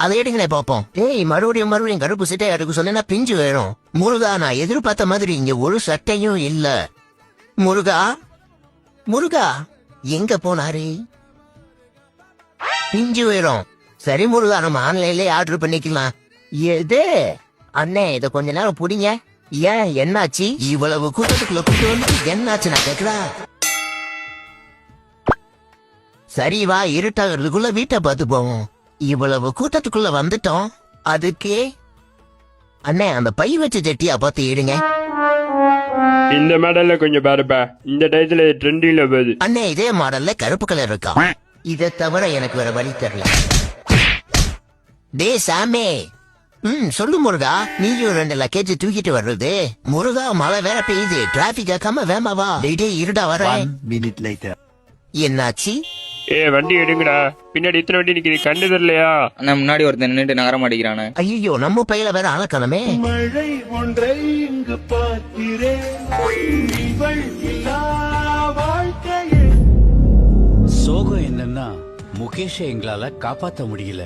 அதை எடுங்களே பாப்போம். டேய் மறுபடியும் கருப்பு சட்டையா இருக்கு சொன்னா பிஞ்சு வேணும். முருகா, நான் எதிர்பார்த்த மாதிரி இங்க ஒரு சட்டையும் இல்ல. முருகா எங்க போனாரு? பிஞ்சு வேணும். சரி முருகா, நம்ம ஆன்லைன்லயே ஆர்டர் பண்ணிக்கலாம். எது அண்ணே, இத கொஞ்ச நேரம் புடிங்க. ஏன், என்னாச்சு? இவ்வளவு கூட்டத்துக்குள்ள கூட்டு வந்து என்னாச்சு நான் கேக்குறா. சரி வா, இருட்டாகிறதுக்குள்ள வீட்டை பார்த்து போவோம். இவ்வளவு கூட்டத்துக்குள்ள வந்துட்டோம். அதுக்கே அண்ணே, அந்த பை வச்ச ஜெட்டியா பார்த்து எடுங்க. இந்த மாடல்ல கொஞ்சம் பாருப்பா, இந்த டயத்துல ட்ரெண்டிங்ல போகுது. அண்ணே, இதே மாடல்ல கருப்பு கலர் இருக்கா? இதை தவிர எனக்கு வேற வழி தெரியல. டே சாமே, சொல்லு முருகா. நீயும் 2 லக்கேஜ் தூக்கிட்டு வர்றது. முருகா, மழை வேற பெய்யுது. டிராபிக் ஆக்காம வேமாவா. டே இருடா வர. என்னாச்சு? வண்டி எடுங்கடா. பின்னாடி இத்தனை வண்டி நிக்குது, கண்டு தெரியலையா? ஆனா முன்னாடி ஒருத்தன் நின்னுட்டு நகர மாட்டேங்கிறானே. ஐயோ, நம்ம பையில வேற அளக்கணுமே. மழை ஒன்றை இங்கு பார்க்கிறேன். சோகம் என்னன்னா முகேஷை எங்களால காப்பாத்த முடியல.